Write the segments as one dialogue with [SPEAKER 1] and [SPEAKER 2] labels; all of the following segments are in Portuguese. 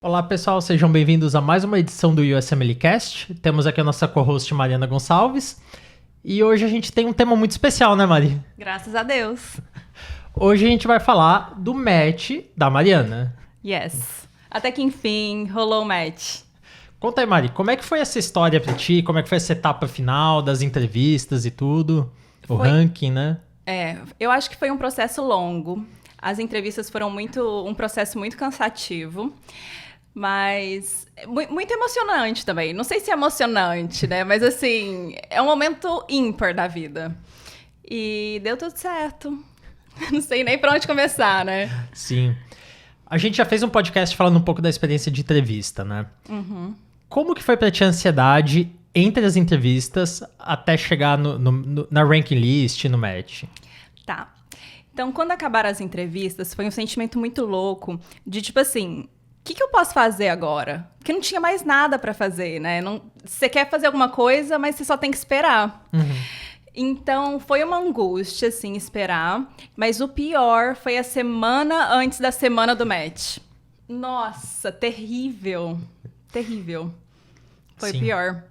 [SPEAKER 1] Olá pessoal, sejam bem-vindos a mais uma edição do USMLcast. Temos aqui a nossa co-host Mariana Gonçalves. E hoje a gente tem um tema muito especial, né, Mari?
[SPEAKER 2] Graças a Deus.
[SPEAKER 1] Hoje a gente vai falar do match da Mariana.
[SPEAKER 2] Yes. Até que enfim, rolou o match.
[SPEAKER 1] Conta aí, Mari, como é que foi essa história pra ti? Como é que foi essa etapa final das entrevistas e tudo? O ranking, né?
[SPEAKER 2] Eu acho que foi um processo longo. As entrevistas foram um processo muito cansativo. Mas muito emocionante também. Não sei se é emocionante, né? Mas assim, é um momento ímpar da vida. E deu tudo certo. Não sei nem pra onde começar, né?
[SPEAKER 1] Sim. A gente já fez um podcast falando um pouco da experiência de entrevista, né?
[SPEAKER 2] Uhum.
[SPEAKER 1] Como que foi pra ti a ansiedade entre as entrevistas até chegar na ranking list, no match?
[SPEAKER 2] Tá. Então, quando acabaram as entrevistas, foi um sentimento muito louco de tipo assim... O que eu posso fazer agora? Porque não tinha mais nada pra fazer, né? Você quer fazer alguma coisa, mas você só tem que esperar.
[SPEAKER 1] Uhum.
[SPEAKER 2] Então, foi uma angústia, assim, esperar. Mas o pior foi a semana antes da semana do match. Nossa, terrível. Terrível. Foi
[SPEAKER 1] Sim.
[SPEAKER 2] pior.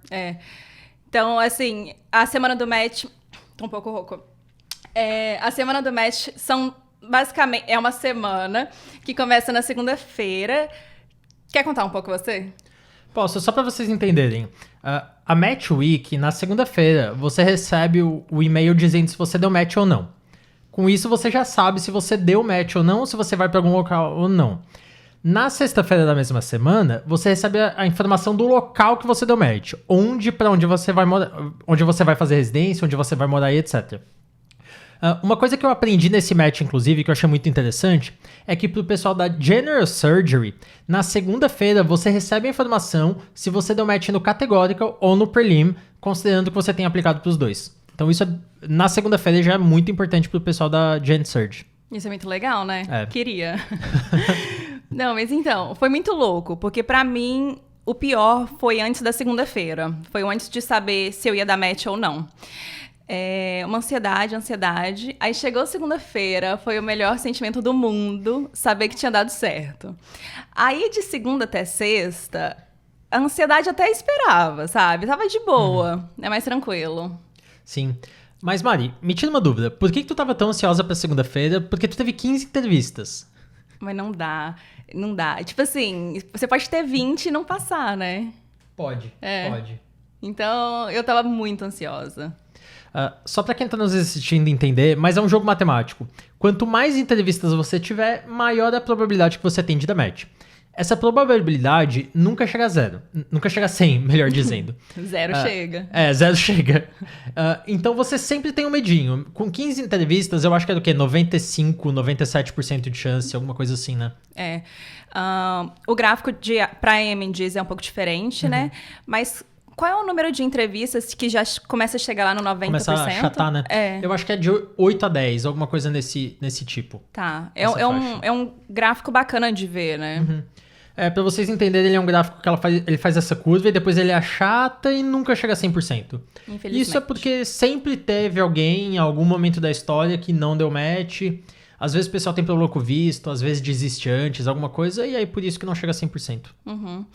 [SPEAKER 2] Então, assim, a semana do match... Tô um pouco rouco. A semana do match basicamente, é uma semana que começa na segunda-feira. Quer contar um pouco você?
[SPEAKER 1] Posso, só pra vocês entenderem. A Match Week, na segunda-feira, você recebe o e-mail dizendo se você deu match ou não. Com isso, você já sabe se você deu match ou não, se você vai pra algum local ou não. Na sexta-feira da mesma semana, você recebe a informação do local que você deu match. Onde você vai morar, onde você vai fazer residência, onde você vai morar e etc. Uma coisa que eu aprendi nesse match, inclusive, que eu achei muito interessante, é que pro pessoal da General Surgery, na segunda-feira você recebe a informação se você deu match no Categorical ou no Prelim, considerando que você tem aplicado pros dois. Então isso, na segunda-feira, já é muito importante pro pessoal da Gen Surg.
[SPEAKER 2] Isso é muito legal, né?
[SPEAKER 1] É.
[SPEAKER 2] Queria. Não, mas então, foi muito louco, porque pra mim, o pior foi antes da segunda-feira. Foi antes de saber se eu ia dar match ou não. Uma ansiedade. Aí chegou segunda-feira, foi o melhor sentimento do mundo, saber que tinha dado certo. Aí de segunda até sexta, a ansiedade até esperava, sabe? Tava de boa, é mais tranquilo.
[SPEAKER 1] Sim. Mas, Mari, me tira uma dúvida. Por que tu tava tão ansiosa pra segunda-feira? Porque tu teve 15 entrevistas.
[SPEAKER 2] Mas não dá. Tipo assim, você pode ter 20 e não passar, né?
[SPEAKER 1] Pode.
[SPEAKER 2] Então, eu tava muito ansiosa.
[SPEAKER 1] Só pra quem tá nos assistindo entender, mas é um jogo matemático. Quanto mais entrevistas você tiver, maior a probabilidade que você tem de dar match. Essa probabilidade nunca chega a zero. Nunca chega a 100, melhor dizendo.
[SPEAKER 2] Zero chega.
[SPEAKER 1] Zero chega. Então você sempre tem um medinho. Com 15 entrevistas, eu acho que é do quê? 95, 97% de chance, alguma coisa assim, né?
[SPEAKER 2] O gráfico pra MDs é um pouco diferente, né? Mas... Qual é o número de entrevistas que já começa a chegar lá no 90%?
[SPEAKER 1] Começa a achatar, né? Eu acho que é de 8 a 10, alguma coisa nesse tipo.
[SPEAKER 2] Tá. É um gráfico bacana de ver, né?
[SPEAKER 1] Uhum. Pra vocês entenderem, ele é um gráfico que ele faz essa curva e depois ele achata e nunca chega a 100%.
[SPEAKER 2] Infelizmente.
[SPEAKER 1] Isso é porque sempre teve alguém, em algum momento da história, que não deu match. Às vezes o pessoal tem problema com o visto, às vezes desiste antes, alguma coisa, e aí por isso que não chega a 100%.
[SPEAKER 2] Uhum.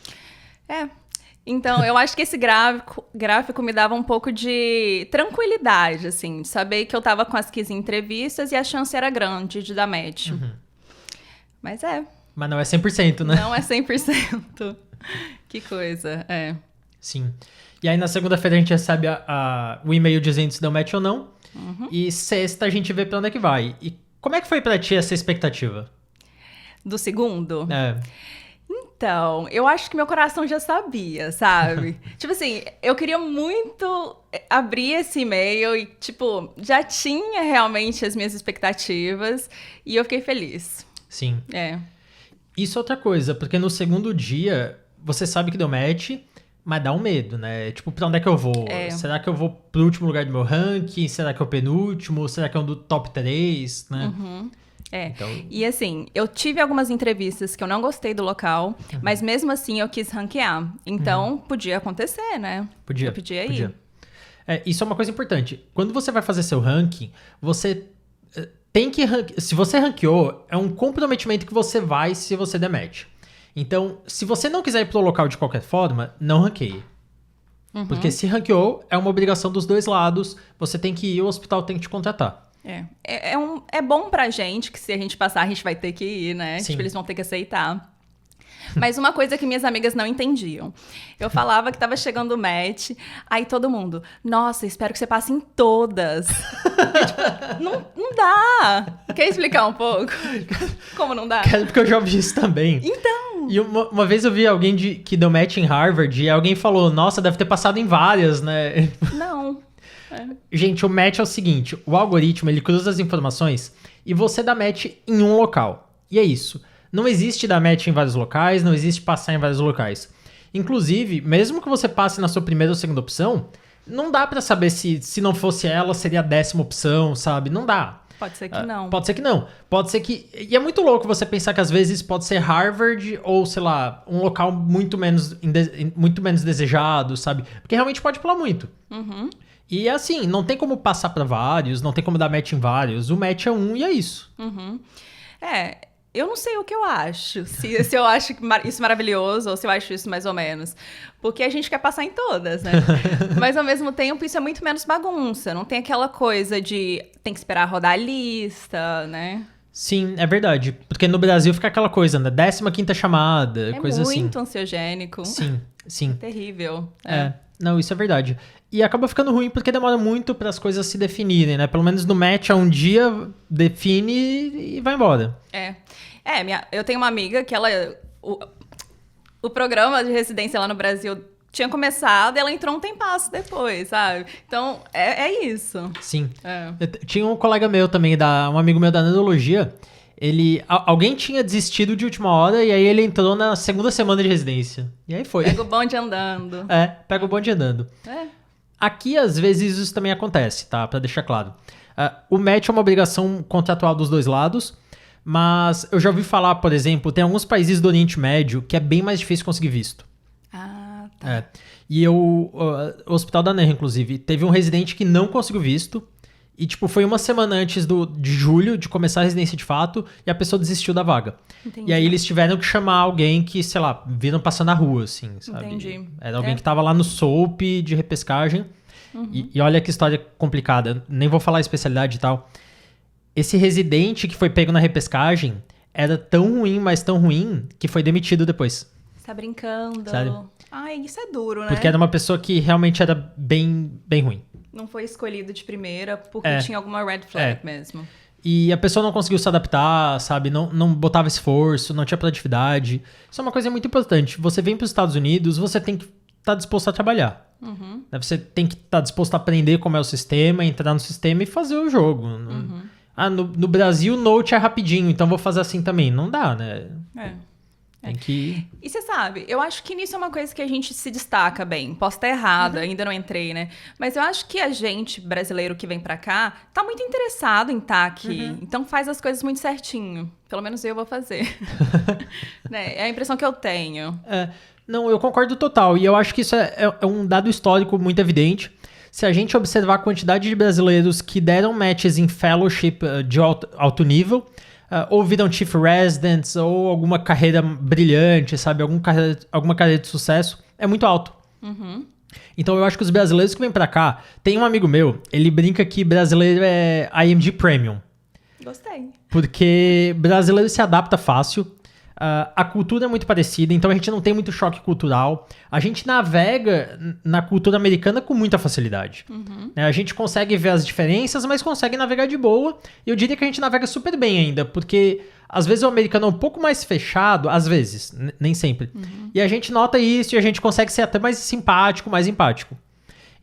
[SPEAKER 2] Então, eu acho que esse gráfico me dava um pouco de tranquilidade, assim, de saber que eu tava com as 15 entrevistas e a chance era grande de dar match.
[SPEAKER 1] Uhum.
[SPEAKER 2] Mas
[SPEAKER 1] não é 100%, né?
[SPEAKER 2] Não é 100%. Que coisa,
[SPEAKER 1] Sim. E aí na segunda-feira a gente recebe o e-mail dizendo se deu match ou não.
[SPEAKER 2] Uhum.
[SPEAKER 1] E sexta a gente vê pra onde é que vai. E como é que foi pra ti essa expectativa?
[SPEAKER 2] Do segundo? Então, eu acho que meu coração já sabia, sabe? Tipo assim, eu queria muito abrir esse e-mail e, tipo, já tinha realmente as minhas expectativas e eu fiquei feliz.
[SPEAKER 1] Sim. Isso é outra coisa, porque no segundo dia você sabe que deu match, mas dá um medo, né? Tipo, pra onde é que eu vou? Será que eu vou pro último lugar do meu ranking? Será que é o penúltimo? Será que é um do top 3, né?
[SPEAKER 2] Uhum.
[SPEAKER 1] Então...
[SPEAKER 2] E assim, eu tive algumas entrevistas que eu não gostei do local, mas mesmo assim eu quis ranquear. Então, podia acontecer, né?
[SPEAKER 1] Podia.
[SPEAKER 2] Eu podia ir.
[SPEAKER 1] Isso é uma coisa importante. Quando você vai fazer seu ranking, você tem que... Se você ranqueou, é um comprometimento que você vai se você der match. Então, se você não quiser ir pro local de qualquer forma, não ranqueie. Porque se ranqueou, é uma obrigação dos dois lados, você tem que ir, o hospital tem que te contratar.
[SPEAKER 2] É bom pra gente, que se a gente passar, a gente vai ter que ir, né?
[SPEAKER 1] Sim.
[SPEAKER 2] Tipo, eles vão ter que aceitar. Mas uma coisa que minhas amigas não entendiam. Eu falava que tava chegando o match, aí todo mundo, nossa, espero que você passe em todas. E, tipo, não dá. Quer explicar um pouco? Como não dá?
[SPEAKER 1] Quero, porque eu já ouvi isso também.
[SPEAKER 2] Então.
[SPEAKER 1] E uma vez eu vi alguém que deu match em Harvard e alguém falou, nossa, deve ter passado em várias, né?
[SPEAKER 2] Não.
[SPEAKER 1] Gente, o match é o seguinte, o algoritmo, ele cruza as informações e você dá match em um local. E é isso. Não existe dar match em vários locais, não existe passar em vários locais. Inclusive, mesmo que você passe na sua primeira ou segunda opção, não dá pra saber se não fosse ela, seria a 10ª opção, sabe? Não dá.
[SPEAKER 2] Pode ser que não.
[SPEAKER 1] Pode ser que não. Pode ser que... E é muito louco você pensar que às vezes pode ser Harvard ou, sei lá, um local muito menos desejado, sabe? Porque realmente pode pular muito. E assim, não tem como passar pra vários, não tem como dar match em vários. O match é um e é isso.
[SPEAKER 2] Eu não sei o que eu acho. Se eu acho isso maravilhoso ou se eu acho isso mais ou menos. Porque a gente quer passar em todas, né? Mas, ao mesmo tempo, isso é muito menos bagunça. Não tem aquela coisa de tem que esperar rodar a lista, né?
[SPEAKER 1] Sim, é verdade. Porque no Brasil fica aquela coisa, né? 15ª chamada, coisa assim.
[SPEAKER 2] É muito ansiogênico.
[SPEAKER 1] Sim.
[SPEAKER 2] Terrível.
[SPEAKER 1] Não, isso é verdade. E acaba ficando ruim porque demora muito para as coisas se definirem, né? Pelo menos no match, um dia define e vai embora.
[SPEAKER 2] Eu tenho uma amiga que ela... O programa de residência lá no Brasil tinha começado e ela entrou um tempasso depois, sabe? Então, é isso.
[SPEAKER 1] Sim. Tinha um colega meu também, um amigo meu da neurologia, alguém tinha desistido de última hora e aí ele entrou na segunda semana de residência. E aí foi.
[SPEAKER 2] Pega o bonde andando.
[SPEAKER 1] Pega o bonde andando. Aqui, às vezes, isso também acontece, tá? Pra deixar claro. O match é uma obrigação contratual dos dois lados, mas eu já ouvi falar, por exemplo, tem alguns países do Oriente Médio que é bem mais difícil conseguir visto.
[SPEAKER 2] Tá.
[SPEAKER 1] E o Hospital da Nerra, inclusive, teve um residente que não conseguiu visto. E, tipo, foi uma semana antes de julho, de começar a residência de fato, e a pessoa desistiu da vaga.
[SPEAKER 2] Entendi.
[SPEAKER 1] E aí eles tiveram que chamar alguém que, sei lá, viram passar na rua, assim, sabe?
[SPEAKER 2] Entendi.
[SPEAKER 1] Era alguém que tava lá no SOAP de repescagem. E olha que história complicada. Nem vou falar a especialidade e tal. Esse residente que foi pego na repescagem era tão ruim, mas tão ruim, que foi demitido depois.
[SPEAKER 2] Você tá brincando.
[SPEAKER 1] Sério.
[SPEAKER 2] Ai, isso é duro, né?
[SPEAKER 1] Porque era uma pessoa que realmente era bem, bem ruim.
[SPEAKER 2] Não foi escolhido de primeira porque tinha alguma red flag mesmo.
[SPEAKER 1] E a pessoa não conseguiu se adaptar, sabe? Não botava esforço, não tinha produtividade. Isso é uma coisa muito importante. Você vem para os Estados Unidos, você tem que estar disposto a trabalhar. Você tem que estar disposto a aprender como é o sistema, entrar no sistema e fazer o jogo. No Brasil, o Note é rapidinho, então vou fazer assim também. Não dá, né? Tem que...
[SPEAKER 2] E você sabe, eu acho que nisso é uma coisa que a gente se destaca bem. Posso estar errada, ainda não entrei, né? Mas eu acho que a gente, brasileiro que vem pra cá, tá muito interessado em estar aqui. Então faz as coisas muito certinho. Pelo menos eu vou fazer. Né? É a impressão que eu tenho.
[SPEAKER 1] Não, eu concordo total. E eu acho que isso é um dado histórico muito evidente. Se a gente observar a quantidade de brasileiros que deram matches em fellowship de alto nível... ou viram chief residents, ou alguma carreira brilhante, sabe? Alguma carreira de sucesso, é muito alto. Então eu acho que os brasileiros que vêm pra cá... Tem um amigo meu, ele brinca que brasileiro é IMG Premium.
[SPEAKER 2] Gostei.
[SPEAKER 1] Porque brasileiro se adapta fácil. A cultura é muito parecida, então a gente não tem muito choque cultural. A gente navega na cultura americana com muita facilidade. A gente consegue ver as diferenças, mas consegue navegar de boa. E eu diria que a gente navega super bem ainda, porque às vezes o americano é um pouco mais fechado, às vezes, nem sempre. E a gente nota isso e a gente consegue ser até mais simpático, mais empático.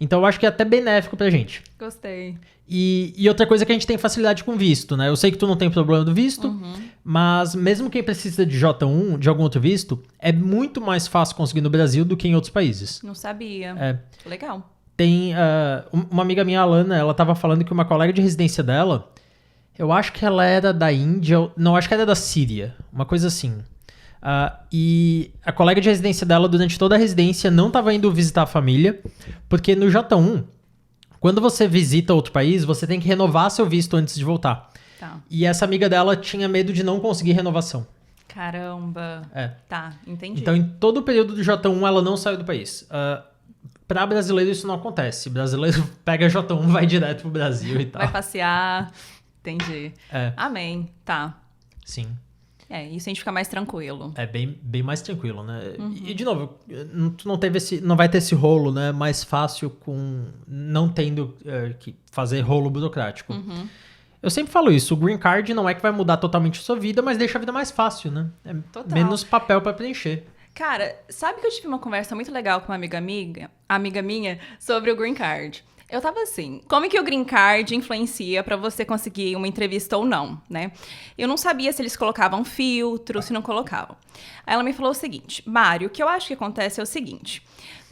[SPEAKER 1] Então eu acho que é até benéfico pra gente.
[SPEAKER 2] Gostei.
[SPEAKER 1] E outra coisa que a gente tem facilidade com visto, né? Eu sei que tu não tem problema do visto, mas mesmo quem precisa de J1, de algum outro visto, é muito mais fácil conseguir no Brasil do que em outros países.
[SPEAKER 2] Não sabia. Legal.
[SPEAKER 1] Tem uma amiga minha, Alana, ela tava falando que uma colega de residência dela, eu acho que ela era da Índia, não, acho que era da Síria, uma coisa assim. E a colega de residência dela, durante toda a residência, não estava indo visitar a família, porque no J1, quando você visita outro país, você tem que renovar seu visto antes de voltar.
[SPEAKER 2] Tá.
[SPEAKER 1] E essa amiga dela tinha medo de não conseguir renovação.
[SPEAKER 2] Caramba. Tá, entendi.
[SPEAKER 1] Então, em todo o período do J1, ela não saiu do país. Para brasileiro, isso não acontece. Brasileiro pega J1, vai direto pro Brasil e tal.
[SPEAKER 2] Vai passear. Entendi. Amém. Tá.
[SPEAKER 1] Sim.
[SPEAKER 2] Isso a gente fica mais tranquilo.
[SPEAKER 1] É bem mais tranquilo, né? E, de novo, tu não vai ter esse rolo, né? Mais fácil com não tendo que fazer rolo burocrático. Eu sempre falo isso, o Green Card não é que vai mudar totalmente a sua vida, mas deixa a vida mais fácil, né? É menos papel pra preencher.
[SPEAKER 2] Cara, sabe que eu tive uma conversa muito legal com uma amiga minha, sobre o Green Card. Eu tava assim, como que o Green Card influencia pra você conseguir uma entrevista ou não, né? Eu não sabia se eles colocavam filtro, se não colocavam. Aí ela me falou o seguinte, Mário, o que eu acho que acontece é o seguinte,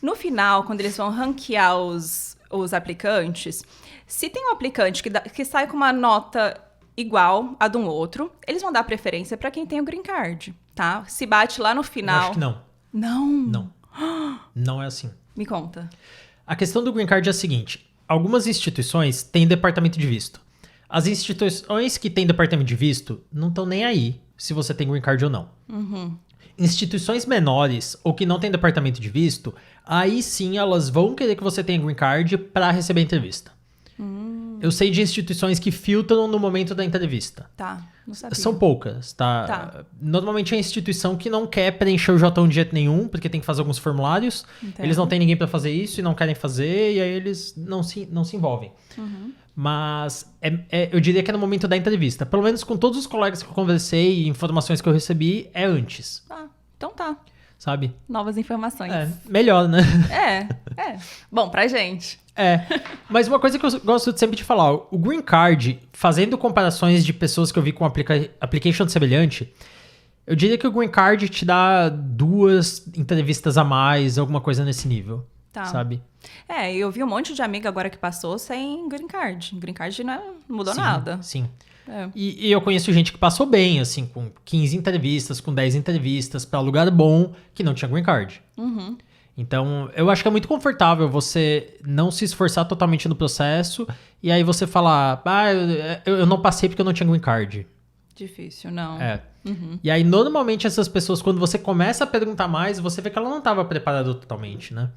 [SPEAKER 2] no final, quando eles vão ranquear os aplicantes, se tem um aplicante que sai com uma nota igual a de um outro, eles vão dar preferência pra quem tem o Green Card, tá? Se bate lá no final...
[SPEAKER 1] Eu acho que não.
[SPEAKER 2] Não?
[SPEAKER 1] Não. Não é assim.
[SPEAKER 2] Me conta.
[SPEAKER 1] A questão do Green Card é a seguinte, algumas instituições têm departamento de visto. As instituições que têm departamento de visto não estão nem aí se você tem Green Card ou não. Instituições menores ou que não têm departamento de visto, aí sim elas vão querer que você tenha Green Card para receber a entrevista. Eu sei de instituições que filtram no momento da entrevista.
[SPEAKER 2] Tá, não sabia.
[SPEAKER 1] São poucas, tá? Normalmente é a instituição que não quer preencher o J1 de jeito nenhum, porque tem que fazer alguns formulários. Entendo. Eles não têm ninguém para fazer isso e não querem fazer, e aí eles não se envolvem. Mas eu diria que é no momento da entrevista. Pelo menos com todos os colegas que eu conversei e informações que eu recebi, é antes.
[SPEAKER 2] Então tá.
[SPEAKER 1] Sabe?
[SPEAKER 2] Novas informações.
[SPEAKER 1] Melhor, né?
[SPEAKER 2] Bom, pra gente.
[SPEAKER 1] Mas uma coisa que eu gosto sempre de falar, o Green Card, fazendo comparações de pessoas que eu vi com application semelhante, eu diria que o Green Card te dá 2 entrevistas a mais, alguma coisa nesse nível, sabe?
[SPEAKER 2] Eu vi um monte de amiga agora que passou sem Green Card. Green Card não mudou nada.
[SPEAKER 1] Sim. E eu conheço gente que passou bem, assim, com 15 entrevistas, com 10 entrevistas, pra lugar bom, que não tinha Green Card. Então, eu acho que é muito confortável você não se esforçar totalmente no processo e aí você falar, eu não passei porque eu não tinha Green Card.
[SPEAKER 2] Difícil, não.
[SPEAKER 1] E aí, normalmente, essas pessoas, quando você começa a perguntar mais, você vê que ela não estava preparada totalmente, né?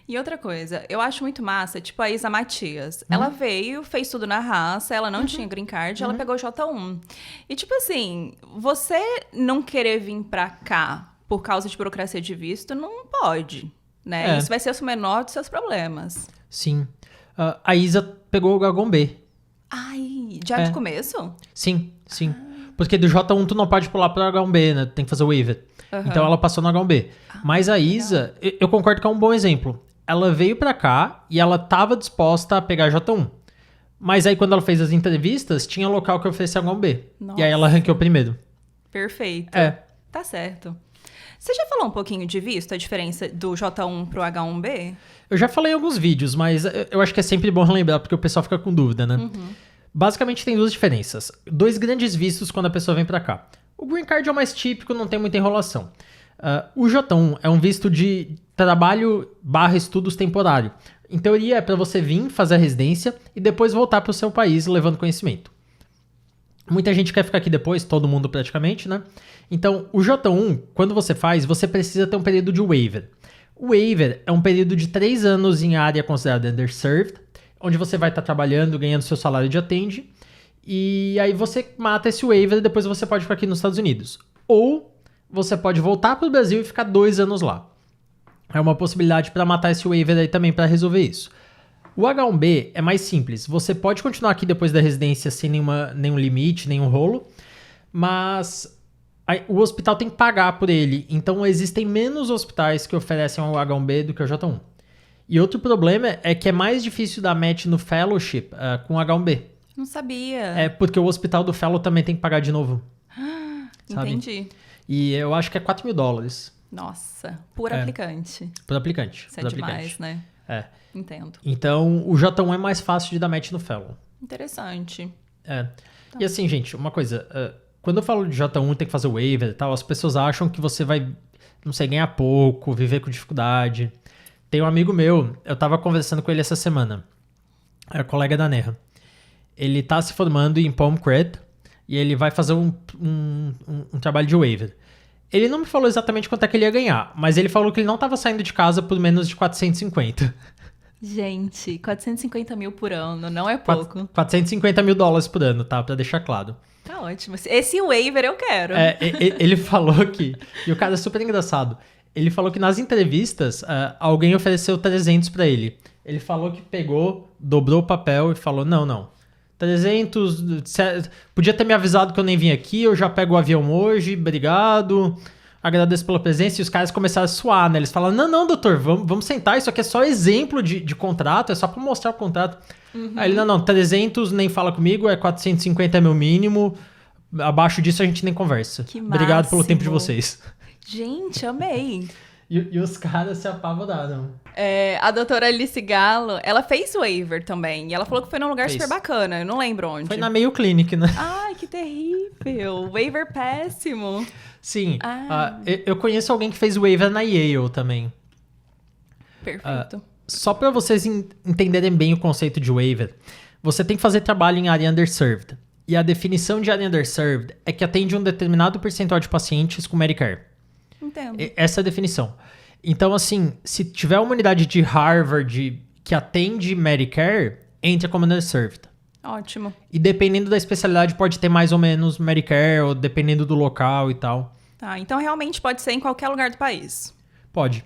[SPEAKER 2] E outra coisa, eu acho muito massa, tipo a Isa Matias. Ela veio, fez tudo na raça, ela não tinha Green Card, ela pegou o J1. E tipo assim, você não querer vir pra cá por causa de burocracia de visto, não pode, né? Isso vai ser o menor dos seus problemas.
[SPEAKER 1] Sim. A Isa pegou o H1B.
[SPEAKER 2] Ai, já de começo?
[SPEAKER 1] Sim. Porque do J1 tu não pode pular pro H1B, né? Tem que fazer o waiver. Então ela passou no H1B. Mas a Isa, eu concordo que é um bom exemplo. Ela veio pra cá e ela tava disposta a pegar J1. Mas aí quando ela fez as entrevistas, tinha local que oferecia H1B.
[SPEAKER 2] Nossa.
[SPEAKER 1] E aí ela ranqueou primeiro.
[SPEAKER 2] Perfeito. Tá certo. Você já falou um pouquinho de visto, a diferença do J1 pro H1B?
[SPEAKER 1] Eu já falei em alguns vídeos, mas eu acho que é sempre bom relembrar, porque o pessoal fica com dúvida, né? Basicamente tem 2 diferenças. 2 grandes vistos quando a pessoa vem pra cá. O Green Card é o mais típico, não tem muita enrolação. O J1 é um visto de trabalho/estudos temporário. Em teoria, é para você vir fazer a residência e depois voltar para o seu país levando conhecimento. Muita gente quer ficar aqui depois, todo mundo praticamente, né? Então, o J1, quando você faz, você precisa ter um período de waiver. O waiver é um período de 3 anos em área considerada underserved, onde você vai estar trabalhando, ganhando seu salário de attendee, e aí você mata esse waiver e depois você pode ficar aqui nos Estados Unidos. Ou você pode voltar para o Brasil e ficar 2 anos lá. É uma possibilidade para matar esse waiver aí também para resolver isso. O H1B é mais simples. Você pode continuar aqui depois da residência sem nenhum limite, nenhum rolo, mas o hospital tem que pagar por ele. Então existem menos hospitais que oferecem o H1B do que o J1. E outro problema é que é mais difícil dar match no fellowship com o H1B.
[SPEAKER 2] Não sabia.
[SPEAKER 1] É porque o hospital do fellow também tem que pagar de novo.
[SPEAKER 2] Entendi.
[SPEAKER 1] E eu acho que é $4.000.
[SPEAKER 2] Nossa, por aplicante.
[SPEAKER 1] Por aplicante.
[SPEAKER 2] Isso é demais, né? Entendo.
[SPEAKER 1] Então, o J1 é mais fácil de dar match no fellow.
[SPEAKER 2] Interessante.
[SPEAKER 1] Tá. E assim, gente, uma coisa. Quando eu falo de J1 tem que fazer waiver e tal, as pessoas acham que você vai, não sei, ganhar pouco, viver com dificuldade. Tem um amigo meu, eu tava conversando com ele essa semana. É colega da Nerra. Ele tá se formando em Palm Cred e ele vai fazer um trabalho de waiver. Ele não me falou exatamente quanto é que ele ia ganhar, mas ele falou que ele não estava saindo de casa por menos de 450.
[SPEAKER 2] Gente, 450 mil por ano, não é pouco.
[SPEAKER 1] 450 mil dólares por ano, tá? Pra deixar claro.
[SPEAKER 2] Tá ótimo. Esse waiver eu quero.
[SPEAKER 1] Ele falou que... E o cara é super engraçado. Ele falou que nas entrevistas, alguém ofereceu 300 pra ele. Ele falou que pegou, dobrou o papel e falou, não. 300... Podia ter me avisado que eu nem vim aqui, eu já pego o avião hoje, obrigado... Agradeço pela presença, e os caras começaram a suar, né? Eles falaram, não, doutor, vamos sentar, isso aqui é só exemplo de contrato, é só pra mostrar o contrato. Aí ele, não, 300 nem fala comigo, é 450 é meu mínimo, abaixo disso a gente nem conversa.
[SPEAKER 2] Que
[SPEAKER 1] Obrigado pelo
[SPEAKER 2] máximo.
[SPEAKER 1] tempo de vocês.
[SPEAKER 2] Gente, amei.
[SPEAKER 1] E os caras se apavoraram.
[SPEAKER 2] A doutora Alice Gallo, ela fez waiver também, e ela falou que foi num lugar super bacana, eu não lembro onde.
[SPEAKER 1] Foi na Mayo Clinic, né?
[SPEAKER 2] Ai, que terrível, waiver péssimo.
[SPEAKER 1] Sim, eu conheço alguém que fez waiver na Yale também.
[SPEAKER 2] Perfeito.
[SPEAKER 1] Só para vocês entenderem bem o conceito de waiver, você tem que fazer trabalho em área underserved. E a definição de área underserved é que atende um determinado percentual de pacientes com Medicare.
[SPEAKER 2] Entendo.
[SPEAKER 1] Essa é a definição. Então, assim, se tiver uma unidade de Harvard que atende Medicare, entra como underserved.
[SPEAKER 2] Ótimo.
[SPEAKER 1] E dependendo da especialidade, pode ter mais ou menos Medicare, ou dependendo do local e tal.
[SPEAKER 2] Tá, então realmente pode ser em qualquer lugar do país.
[SPEAKER 1] Pode.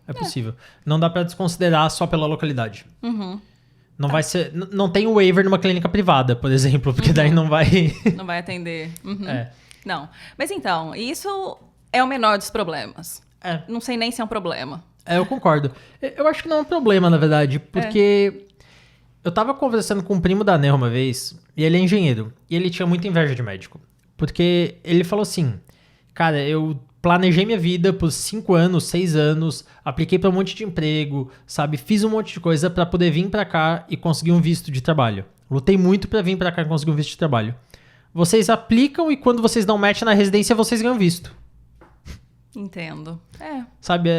[SPEAKER 1] É possível. Não dá pra desconsiderar só pela localidade. Não vai ser... Não tem waiver numa clínica privada, por exemplo, porque daí não vai...
[SPEAKER 2] Não vai atender.
[SPEAKER 1] É.
[SPEAKER 2] Não. Mas então, isso é o menor dos problemas. Não sei nem se é um problema.
[SPEAKER 1] Eu concordo. Eu acho que não é um problema, na verdade, porque... Eu tava conversando com um primo da Nel uma vez, e ele é engenheiro, e ele tinha muita inveja de médico. Porque ele falou assim, cara, eu planejei minha vida por 5 anos, 6 anos, apliquei pra um monte de emprego, sabe? Fiz um monte de coisa pra poder vir pra cá e conseguir um visto de trabalho. Lutei muito pra vir pra cá e conseguir um visto de trabalho. Vocês aplicam e quando vocês dão match na residência, vocês ganham visto.
[SPEAKER 2] Entendo.
[SPEAKER 1] Sabe,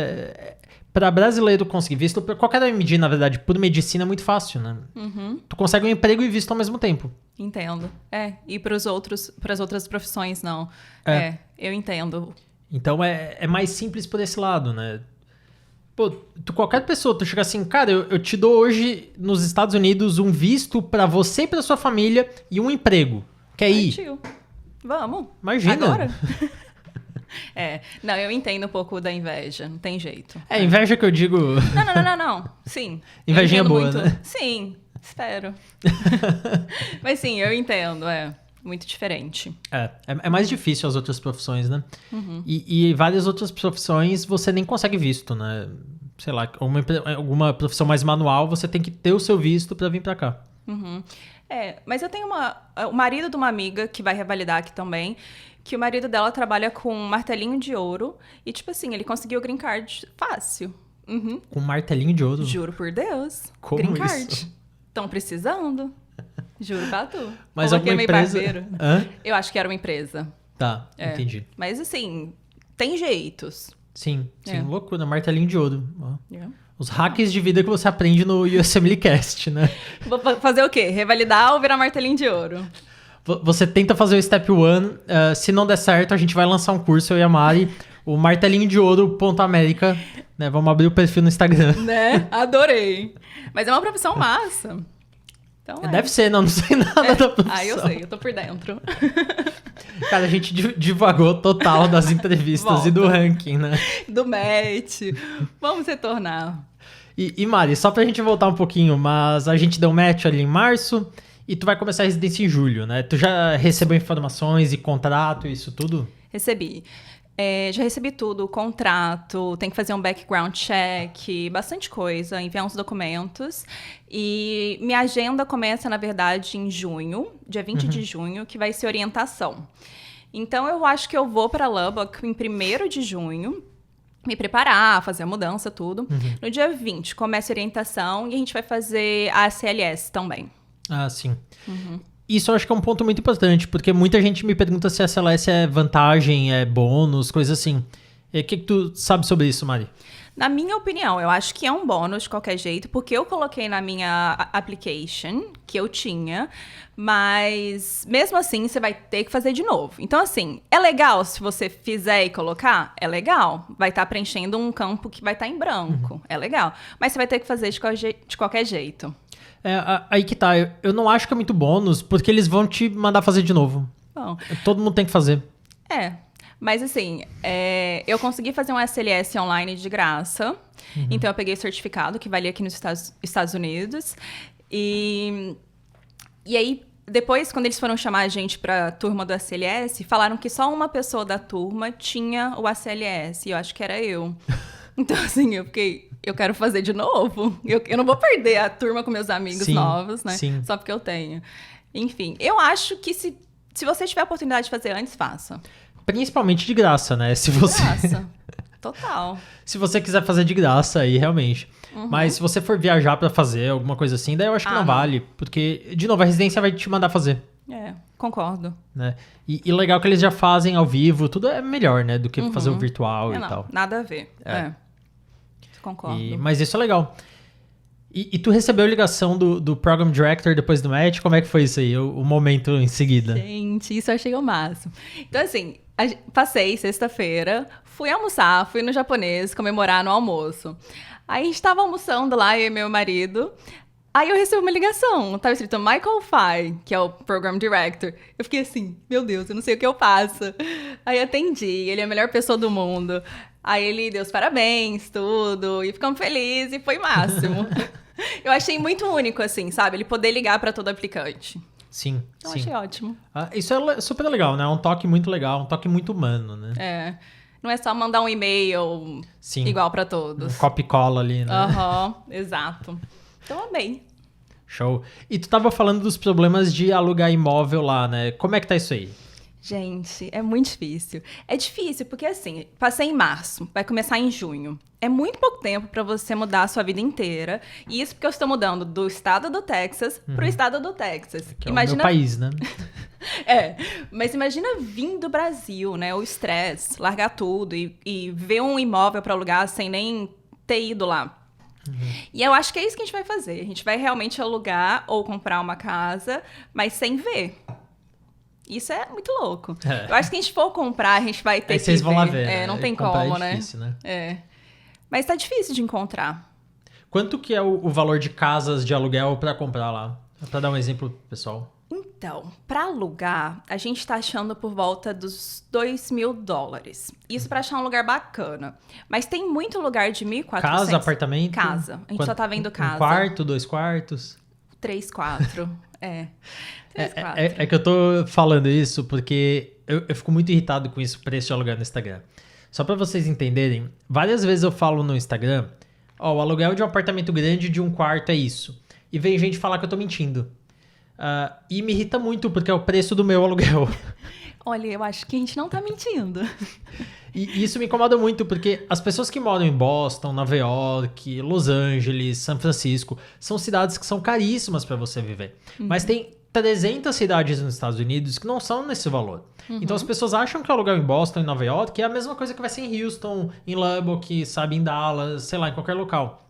[SPEAKER 1] pra brasileiro conseguir visto, pra qualquer medida, na verdade, por medicina é muito fácil, né? Tu consegue um emprego e visto ao mesmo tempo.
[SPEAKER 2] Entendo. E pras outras profissões, não. Eu entendo.
[SPEAKER 1] Então é mais simples por esse lado, né? Pô, qualquer pessoa, tu chega assim, cara, eu te dou hoje nos Estados Unidos um visto pra você e pra sua família e um emprego. Quer ir?
[SPEAKER 2] Tio. Vamos.
[SPEAKER 1] Imagina.
[SPEAKER 2] Agora? Não, eu entendo um pouco da inveja, não tem jeito.
[SPEAKER 1] Inveja que eu digo...
[SPEAKER 2] Não. Sim.
[SPEAKER 1] Invejinha boa,
[SPEAKER 2] muito.
[SPEAKER 1] né?
[SPEAKER 2] Sim, espero. Mas sim, eu entendo, muito diferente.
[SPEAKER 1] É mais difícil as outras profissões, né? E várias outras profissões você nem consegue visto, né? Sei lá, alguma profissão mais manual, você tem que ter o seu visto pra vir pra cá.
[SPEAKER 2] Mas eu tenho o marido de uma amiga que vai revalidar aqui também, que o marido dela trabalha com um martelinho de ouro e, tipo assim, ele conseguiu o green card fácil.
[SPEAKER 1] Com um martelinho de ouro?
[SPEAKER 2] Juro por Deus.
[SPEAKER 1] Como
[SPEAKER 2] green
[SPEAKER 1] isso?
[SPEAKER 2] card. Estão precisando. Juro pra tu.
[SPEAKER 1] Mas
[SPEAKER 2] Coloquei
[SPEAKER 1] alguma
[SPEAKER 2] meio
[SPEAKER 1] empresa...
[SPEAKER 2] barbeiro.
[SPEAKER 1] Hã?
[SPEAKER 2] Eu acho que era uma empresa.
[SPEAKER 1] Tá, entendi.
[SPEAKER 2] Mas assim, tem jeitos.
[SPEAKER 1] Sim, loucura, martelinho de ouro. Ó. Os hacks de vida que você aprende no USMLcast, né?
[SPEAKER 2] Vou fazer o quê? Revalidar ou virar martelinho de ouro?
[SPEAKER 1] Você tenta fazer o Step 1, se não der certo, a gente vai lançar um curso, eu e a Mari, o martelinho de ouro.América, né? Vamos abrir o perfil no Instagram.
[SPEAKER 2] Né? Adorei. Mas é uma profissão massa. Então,
[SPEAKER 1] Deve ser, não sei nada da profissão.
[SPEAKER 2] Eu sei, eu tô por dentro.
[SPEAKER 1] Cara, a gente divagou total das entrevistas e do ranking, né?
[SPEAKER 2] Do match. Vamos retornar.
[SPEAKER 1] E Mari, só pra gente voltar um pouquinho, mas a gente deu match ali em março e tu vai começar a residência em julho, né? Tu já recebeu informações e contrato e isso tudo?
[SPEAKER 2] Recebi. Já recebi tudo, contrato, tem que fazer um background check, bastante coisa, enviar uns documentos. E minha agenda começa, na verdade, em junho, dia 20 de junho, que vai ser orientação. Então, eu acho que eu vou para Lubbock em 1º de junho, me preparar, fazer a mudança, tudo. No dia 20, começa a orientação e a gente vai fazer a ACLS também.
[SPEAKER 1] Ah, sim. Isso eu acho que é um ponto muito importante, porque muita gente me pergunta se a SLS é vantagem, é bônus, coisa assim. E o que tu sabe sobre isso, Mari?
[SPEAKER 2] Na minha opinião, eu acho que é um bônus de qualquer jeito, porque eu coloquei na minha application que eu tinha, mas mesmo assim você vai ter que fazer de novo. Então, assim, é legal se você fizer e colocar? É legal. Vai estar preenchendo um campo que vai estar em branco. É legal. Mas você vai ter que fazer de qualquer jeito.
[SPEAKER 1] Aí que tá. Eu não acho que é muito bônus, porque eles vão te mandar fazer de novo.
[SPEAKER 2] Bom,
[SPEAKER 1] Todo mundo tem que fazer.
[SPEAKER 2] Mas assim, eu consegui fazer um SLS online de graça. Então eu peguei certificado, que valia aqui nos Estados Unidos. E aí, depois, quando eles foram chamar a gente pra turma do ACLS, falaram que só uma pessoa da turma tinha o ACLS. E eu acho que era eu. Então, assim, eu quero fazer de novo. Eu não vou perder a turma com meus amigos novos, né?
[SPEAKER 1] Sim.
[SPEAKER 2] Só porque eu tenho. Enfim, eu acho que se você tiver a oportunidade de fazer antes, faça.
[SPEAKER 1] Principalmente de graça, né? Se você...
[SPEAKER 2] Graça. Total.
[SPEAKER 1] Se você quiser fazer de graça, aí realmente. Mas se você for viajar pra fazer alguma coisa assim, daí eu acho que não vale. Porque, de novo, a residência vai te mandar fazer.
[SPEAKER 2] Concordo.
[SPEAKER 1] Né? E legal que eles já fazem ao vivo, tudo é melhor, né? Do que fazer o virtual e tal.
[SPEAKER 2] Nada a ver. Concordo.
[SPEAKER 1] Mas isso é legal. E tu recebeu ligação do Program Director depois do match? Como é que foi isso aí, o momento em seguida?
[SPEAKER 2] Gente, isso eu achei o máximo. Então, assim, passei sexta-feira, fui almoçar, fui no japonês comemorar no almoço. Aí a gente tava almoçando lá, eu e meu marido. Aí eu recebi uma ligação, tava escrito Michael Fye, que é o Program Director. Eu fiquei assim, meu Deus, eu não sei o que eu faço. Aí atendi, ele é a melhor pessoa do mundo. Aí ele deu os parabéns, tudo, e ficamos felizes, e foi máximo. Eu achei muito único, assim, sabe? Ele poder ligar pra todo aplicante.
[SPEAKER 1] Sim,
[SPEAKER 2] Então achei ótimo.
[SPEAKER 1] Isso é super legal, né? É um toque muito legal, um toque muito humano, né?
[SPEAKER 2] Não é só mandar um e-mail igual pra todos.
[SPEAKER 1] Um copy cola ali, né?
[SPEAKER 2] Exato. Então, amei.
[SPEAKER 1] Show. E tu tava falando dos problemas de alugar imóvel lá, né? Como é que tá isso aí?
[SPEAKER 2] Gente, é muito difícil. É difícil porque, assim, passei em março, vai começar em junho. É muito pouco tempo pra você mudar a sua vida inteira. E isso porque eu estou mudando do estado do Texas pro estado do Texas.
[SPEAKER 1] Que é o meu país, né?
[SPEAKER 2] Mas imagina vir do Brasil, né? O estresse, largar tudo e ver um imóvel pra alugar sem nem ter ido lá. E eu acho que é isso que a gente vai fazer. A gente vai realmente alugar ou comprar uma casa, mas sem ver. Isso é muito louco. Eu acho que se a gente for comprar, a gente vai ter
[SPEAKER 1] aí
[SPEAKER 2] que
[SPEAKER 1] vocês vão
[SPEAKER 2] ver.
[SPEAKER 1] lá ver, né?
[SPEAKER 2] Não tem como,
[SPEAKER 1] é difícil,
[SPEAKER 2] né? Mas tá difícil de encontrar.
[SPEAKER 1] Quanto que é o valor de casas de aluguel pra comprar lá? Pra dar um exemplo pro pessoal.
[SPEAKER 2] Então, pra alugar, a gente tá achando por volta dos $2.000. Isso pra achar um lugar bacana. Mas tem muito lugar de 1.400.
[SPEAKER 1] Casa, apartamento?
[SPEAKER 2] Casa. A gente só tá vendo casa.
[SPEAKER 1] 1 quarto, 2 quartos?
[SPEAKER 2] 3, 4. 3, 4.
[SPEAKER 1] É que eu tô falando isso porque eu fico muito irritado com isso, preço de aluguel no Instagram. Só pra vocês entenderem, várias vezes eu falo no Instagram, o aluguel de um apartamento grande de 1 quarto é isso. E vem gente falar que eu tô mentindo. E me irrita muito porque é o preço do meu aluguel.
[SPEAKER 2] Olha, eu acho que a gente não tá mentindo.
[SPEAKER 1] E isso me incomoda muito porque as pessoas que moram em Boston, Nova York, Los Angeles, São Francisco, são cidades que são caríssimas para você viver. Mas tem 300 cidades nos Estados Unidos que não são nesse valor. Então as pessoas acham que o aluguel em Boston, em Nova York, é a mesma coisa que vai ser em Houston, em Lubbock, sabe, em Dallas, sei lá, em qualquer local.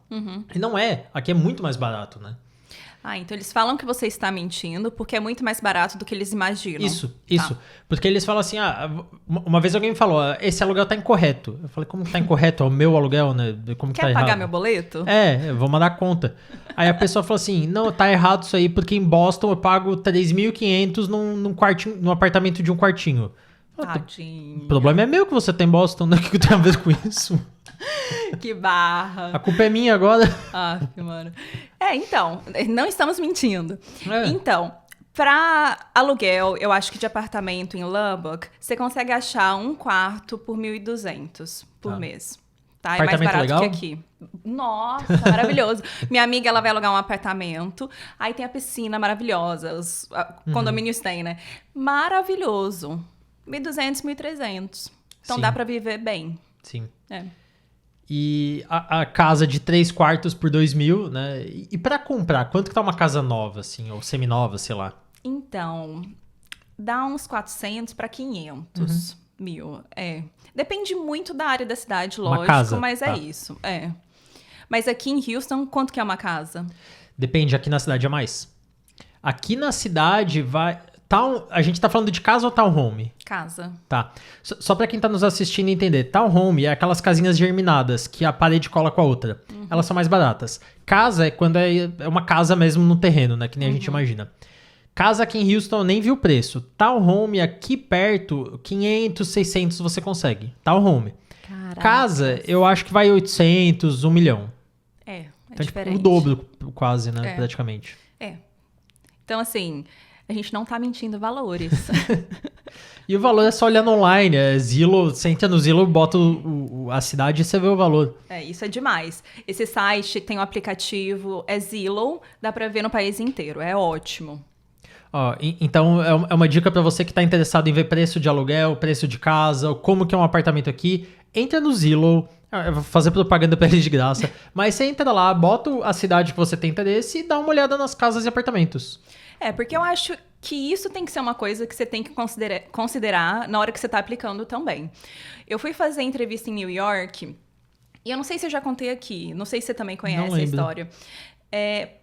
[SPEAKER 1] E não é. Aqui é muito mais barato, né?
[SPEAKER 2] Então eles falam que você está mentindo porque é muito mais barato do que eles imaginam.
[SPEAKER 1] Isso. Porque eles falam assim, uma vez alguém me falou, esse aluguel tá incorreto. Eu falei, como que tá incorreto? É o meu aluguel, né? Como que
[SPEAKER 2] Quer
[SPEAKER 1] tá
[SPEAKER 2] pagar
[SPEAKER 1] errado?
[SPEAKER 2] meu boleto?
[SPEAKER 1] Eu vou mandar conta. Aí a pessoa falou assim, não, tá errado isso aí, porque em Boston eu pago $3.500 num apartamento de 1 quartinho.
[SPEAKER 2] Tadinho.
[SPEAKER 1] O problema é meu que você tem em Boston, né? O que tem a ver com isso?
[SPEAKER 2] Que barra.
[SPEAKER 1] A culpa é minha agora.
[SPEAKER 2] Mano. Então, não estamos mentindo.
[SPEAKER 1] É.
[SPEAKER 2] Então, pra aluguel, eu acho que de apartamento em Lubbock, você consegue achar 1 quarto por $1.200 por mês. Tá? É mais
[SPEAKER 1] Apartamento
[SPEAKER 2] barato
[SPEAKER 1] legal?
[SPEAKER 2] que aqui. Nossa, maravilhoso. Minha amiga, ela vai alugar um apartamento, aí tem a piscina maravilhosa, os condomínios têm, né? Maravilhoso. 1.200, 1.300. Então
[SPEAKER 1] Sim.
[SPEAKER 2] dá pra viver bem.
[SPEAKER 1] Sim.
[SPEAKER 2] É.
[SPEAKER 1] E a casa de 3 quartos por 2.000, né? E pra comprar, quanto que tá uma casa nova, assim, ou seminova, sei lá?
[SPEAKER 2] Então, dá uns 400 para 500. 1.000, Depende muito da área da cidade,
[SPEAKER 1] Uma
[SPEAKER 2] lógico,
[SPEAKER 1] casa,
[SPEAKER 2] mas
[SPEAKER 1] tá.
[SPEAKER 2] é isso, Mas aqui em Houston, quanto que é uma casa?
[SPEAKER 1] Depende, aqui na cidade é mais. Aqui na cidade vai... a gente tá falando de casa ou townhome?
[SPEAKER 2] Casa.
[SPEAKER 1] Tá. Só pra quem tá nos assistindo entender, townhome é aquelas casinhas germinadas que a parede cola com a outra. Elas são mais baratas. Casa é quando é uma casa mesmo no terreno, né? Que nem a gente imagina. Casa aqui em Houston eu nem vi o preço. Townhome aqui perto, 500, 600 você consegue. Townhome.
[SPEAKER 2] Caraca.
[SPEAKER 1] Casa, eu acho que vai 800, 1 milhão.
[SPEAKER 2] É
[SPEAKER 1] Então, tipo,
[SPEAKER 2] diferente.
[SPEAKER 1] o dobro quase, né?
[SPEAKER 2] É.
[SPEAKER 1] Praticamente.
[SPEAKER 2] Então, assim, a gente não tá mentindo valores.
[SPEAKER 1] E o valor é só olhando online. Zillow, você entra no Zillow, bota a cidade e você vê o valor.
[SPEAKER 2] Isso é demais. Esse site tem um aplicativo, é Zillow, dá pra ver no país inteiro, é ótimo.
[SPEAKER 1] Ó, então é uma dica pra você que tá interessado em ver preço de aluguel, preço de casa, como que é um apartamento aqui. Entra no Zillow, eu vou fazer propaganda pra eles de graça, mas você entra lá, bota a cidade que você tem interesse e dá uma olhada nas casas e apartamentos.
[SPEAKER 2] Porque eu acho que isso tem que ser uma coisa que você tem que considerar na hora que você tá aplicando também. Eu fui fazer entrevista em New York, e eu não sei se eu já contei aqui, não sei se você também conhece a história.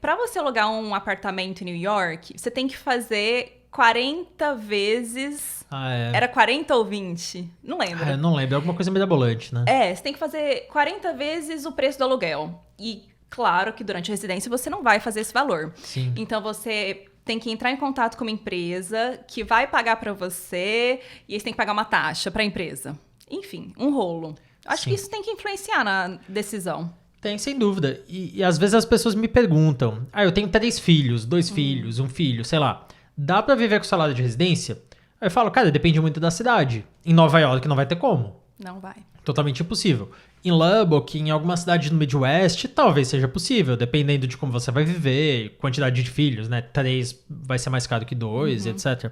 [SPEAKER 2] Para você alugar um apartamento em New York, você tem que fazer 40 vezes... Era 40 ou 20? Não lembro.
[SPEAKER 1] Eu não lembro, é alguma coisa mirabolante, né?
[SPEAKER 2] Você tem que fazer 40 vezes o preço do aluguel. E claro que durante a residência você não vai fazer esse valor.
[SPEAKER 1] Sim.
[SPEAKER 2] Então você tem que entrar em contato com uma empresa que vai pagar para você e aí você tem que pagar uma taxa para a empresa. Enfim, um rolo. Acho
[SPEAKER 1] Sim.
[SPEAKER 2] que isso tem que influenciar na decisão.
[SPEAKER 1] Tem, sem dúvida. E às vezes as pessoas me perguntam, eu tenho 3 filhos, 2 filhos, 1 filho, sei lá. Dá pra viver com salário de residência? Aí eu falo, cara, depende muito da cidade. Em Nova York não vai ter como.
[SPEAKER 2] Não vai.
[SPEAKER 1] Totalmente impossível. Em Lubbock, em alguma cidade no Midwest, talvez seja possível, dependendo de como você vai viver, quantidade de filhos, né? 3 vai ser mais caro que 2, etc.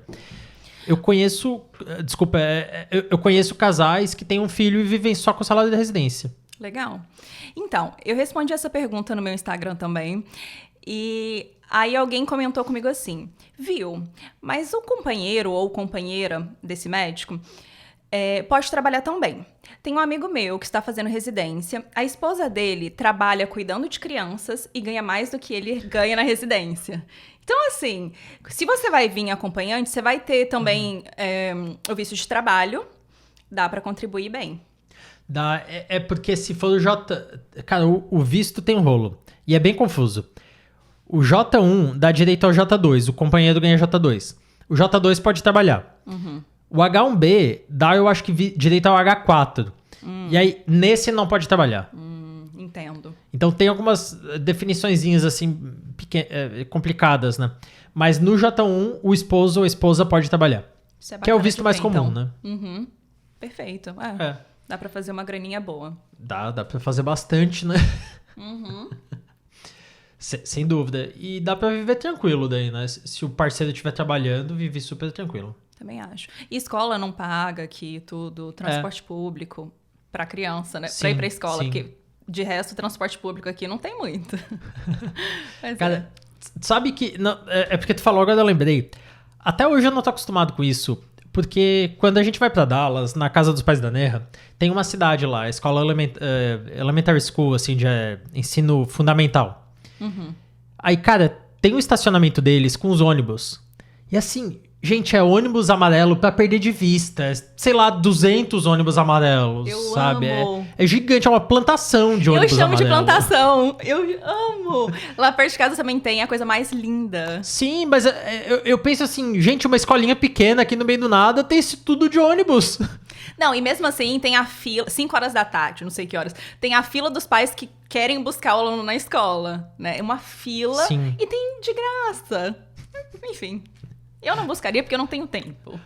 [SPEAKER 1] Eu conheço, eu conheço casais que têm um filho e vivem só com salário de residência.
[SPEAKER 2] Legal. Então, eu respondi essa pergunta no meu Instagram também. E aí alguém comentou comigo assim, viu, mas o companheiro ou companheira desse médico pode trabalhar também. Tem um amigo meu que está fazendo residência, a esposa dele trabalha cuidando de crianças e ganha mais do que ele ganha na residência. Então, assim, se você vai vir acompanhante, você vai ter também o visto de trabalho, dá para contribuir bem.
[SPEAKER 1] Porque se for o Cara, o visto tem um rolo. E é bem confuso. O J1 dá direito ao J2, o companheiro ganha J2. O J2 pode trabalhar. O H1B dá, eu acho que, direito ao H4. E aí, nesse não pode trabalhar.
[SPEAKER 2] Entendo.
[SPEAKER 1] Então tem algumas definiçõezinhas assim, complicadas, né? Mas no J1, o esposo ou a esposa pode trabalhar.
[SPEAKER 2] Isso
[SPEAKER 1] Que é o
[SPEAKER 2] bacana
[SPEAKER 1] visto
[SPEAKER 2] de
[SPEAKER 1] mais
[SPEAKER 2] ver,
[SPEAKER 1] comum,
[SPEAKER 2] então.
[SPEAKER 1] né?
[SPEAKER 2] Perfeito. Dá pra fazer uma graninha boa.
[SPEAKER 1] Dá pra fazer bastante, né? Sem dúvida. E dá pra viver tranquilo daí, né? Se o parceiro estiver trabalhando, vive super tranquilo.
[SPEAKER 2] Também acho. E escola não paga aqui tudo, transporte público pra criança, né?
[SPEAKER 1] Sim,
[SPEAKER 2] pra ir pra escola,
[SPEAKER 1] sim.
[SPEAKER 2] porque de resto o transporte público aqui não tem muito. Mas
[SPEAKER 1] Cara, sabe que... Não, é porque tu falou, agora eu lembrei. Até hoje eu não tô acostumado com isso. Porque quando a gente vai pra Dallas, na casa dos pais da Nerra, tem uma cidade lá, a escola elementary school, assim, de ensino fundamental. Aí, cara, tem um estacionamento deles com os ônibus. E assim, gente, é ônibus amarelo pra perder de vista. Sei lá, 200 ônibus amarelos,
[SPEAKER 2] Eu
[SPEAKER 1] sabe?
[SPEAKER 2] amo.
[SPEAKER 1] É gigante, é uma plantação de ônibus
[SPEAKER 2] eu chamo de
[SPEAKER 1] amarelo.
[SPEAKER 2] plantação. Eu amo. Lá perto de casa também tem a coisa mais linda.
[SPEAKER 1] Sim, mas eu penso assim, gente, uma escolinha pequena aqui no meio do nada tem isso tudo de ônibus.
[SPEAKER 2] Não, e mesmo assim tem a fila, 5 horas da tarde, não sei que horas, tem a fila dos pais que querem buscar o aluno na escola, né? É uma fila.
[SPEAKER 1] Sim.
[SPEAKER 2] E tem de graça. Enfim, eu não buscaria porque eu não tenho tempo.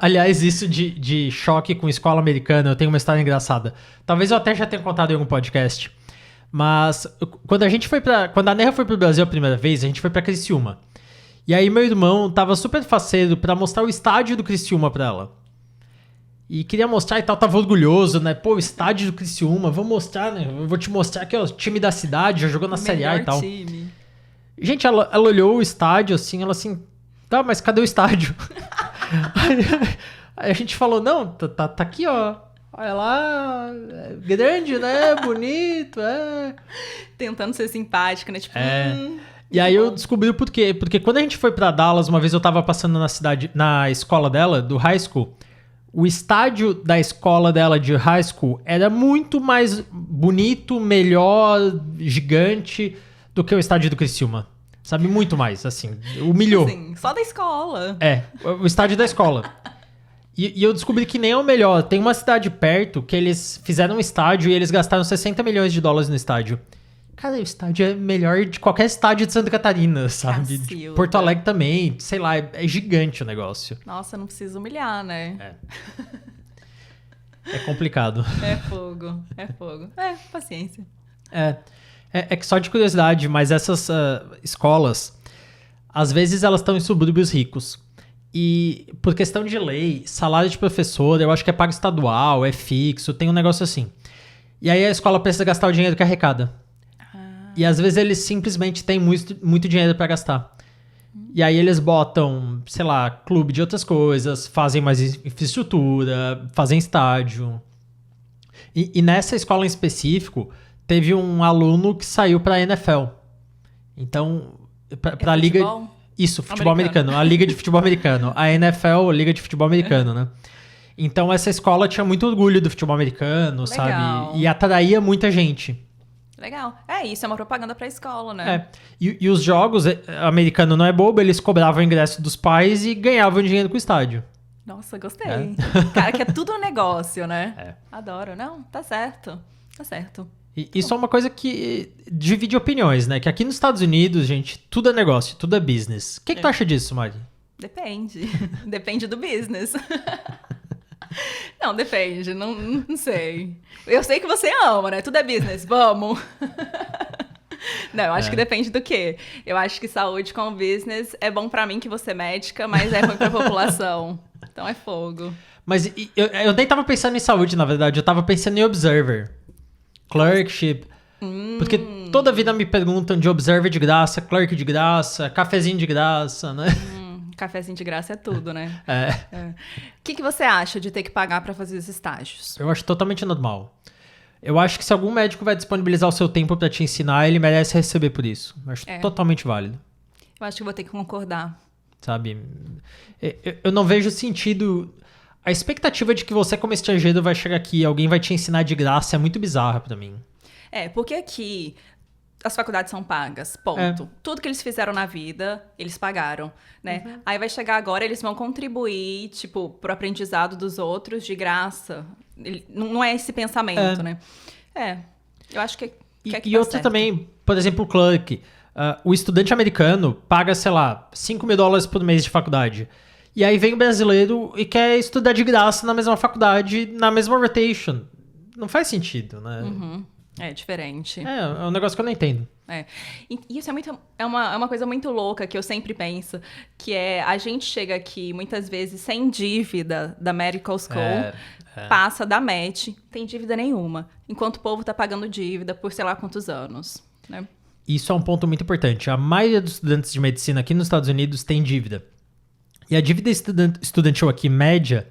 [SPEAKER 1] Aliás, isso de choque com escola americana, eu tenho uma história engraçada. Talvez eu até já tenha contado em algum podcast. Mas quando a Nerra foi pro Brasil a primeira vez, a gente foi pra Criciúma. E aí meu irmão tava super faceiro pra mostrar o estádio do Criciúma pra ela. E queria mostrar e tal, tava orgulhoso, né? Pô, o estádio do Criciúma, vou mostrar, né? Eu vou te mostrar que é o time da cidade, já jogou na Série A e tal.
[SPEAKER 2] Time.
[SPEAKER 1] Gente, ela olhou o estádio assim, ela assim, tá, mas cadê o estádio? Aí a gente falou, não, tá aqui, ó. Olha lá, é grande, né? Bonito, é.
[SPEAKER 2] Tentando ser simpática, né? Tipo,
[SPEAKER 1] E aí eu descobri o porquê. Porque quando a gente foi pra Dallas, uma vez eu tava passando na escola dela, do high school, o estádio da escola dela de high school era muito mais bonito, melhor, gigante do que o estádio do Criciúma. Sabe? Muito mais, assim. Humilhou.
[SPEAKER 2] assim, só da escola.
[SPEAKER 1] O estádio da escola. E eu descobri que nem é o melhor. Tem uma cidade perto que eles fizeram um estádio e eles gastaram $60 milhões no estádio. Cara, o estádio é melhor de qualquer estádio de Santa Catarina, sabe? De Porto Alegre também. Sei lá, é gigante o negócio.
[SPEAKER 2] Nossa, não precisa humilhar, né?
[SPEAKER 1] É complicado.
[SPEAKER 2] É fogo. Paciência.
[SPEAKER 1] É que só de curiosidade, mas essas escolas, às vezes elas estão em subúrbios ricos. E por questão de lei, salário de professor, eu acho que é pago estadual, é fixo, tem um negócio assim. E aí a escola precisa gastar o dinheiro que arrecada. E às vezes eles simplesmente têm muito dinheiro para gastar. E aí eles botam, sei lá, clube de outras coisas, fazem mais infraestrutura, fazem estádio. E nessa escola em específico, teve um aluno que saiu pra NFL. Então, pra liga... Isso, futebol americano. A liga de futebol americano. A NFL, a liga de futebol americano, né? Então essa escola tinha muito orgulho do futebol americano, sabe? E atraía muita gente.
[SPEAKER 2] Legal. Isso é uma propaganda pra escola, né?
[SPEAKER 1] E os jogos, americano não é bobo, eles cobravam o ingresso dos pais e ganhavam dinheiro com o estádio.
[SPEAKER 2] Nossa, gostei. Cara, que é tudo um negócio, né? Adoro. Não, tá certo. Tá certo.
[SPEAKER 1] E isso é uma coisa que divide opiniões, né? Que aqui nos Estados Unidos, gente, tudo é negócio, tudo é business. O que tu acha disso, Mari?
[SPEAKER 2] Depende. Depende do business. Não, depende. Não sei. Eu sei que você ama, né? Tudo é business. Vamos. Não, eu acho que depende do quê? Eu acho que saúde com business é bom pra mim, que você é médica, mas é ruim pra população. Então é fogo.
[SPEAKER 1] Mas eu nem tava pensando em saúde, na verdade. Eu tava pensando em observer. Clerkship. Porque toda vida me perguntam de observer de graça, clerk de graça, cafezinho de graça, né?
[SPEAKER 2] Cafezinho de graça é tudo, né? O que você acha de ter que pagar pra fazer os estágios?
[SPEAKER 1] Eu acho totalmente normal. Eu acho que se algum médico vai disponibilizar o seu tempo pra te ensinar, ele merece receber por isso. Eu acho totalmente válido.
[SPEAKER 2] Eu acho que vou ter que concordar.
[SPEAKER 1] Sabe? Eu não vejo sentido... A expectativa de que você, como estrangeiro, vai chegar aqui e alguém vai te ensinar de graça é muito bizarra pra mim.
[SPEAKER 2] Porque aqui as faculdades são pagas, ponto. Tudo que eles fizeram na vida, eles pagaram, né? Aí vai chegar agora, eles vão contribuir, tipo, pro aprendizado dos outros de graça. Não é esse pensamento, né? Eu acho que
[SPEAKER 1] E outra certo. Também, por exemplo, o clerk. O estudante americano paga, sei lá, $5.000 por mês de faculdade. E aí vem o brasileiro e quer estudar de graça na mesma faculdade, na mesma rotation. Não faz sentido, né?
[SPEAKER 2] É diferente.
[SPEAKER 1] É um negócio que eu não entendo.
[SPEAKER 2] E isso é uma coisa muito louca que eu sempre penso, que é a gente chega aqui muitas vezes sem dívida da medical school, passa da MET, tem dívida nenhuma, enquanto o povo tá pagando dívida por sei lá quantos anos, né?
[SPEAKER 1] Isso é um ponto muito importante. A maioria dos estudantes de medicina aqui nos Estados Unidos tem dívida. E a dívida estudantil aqui, média,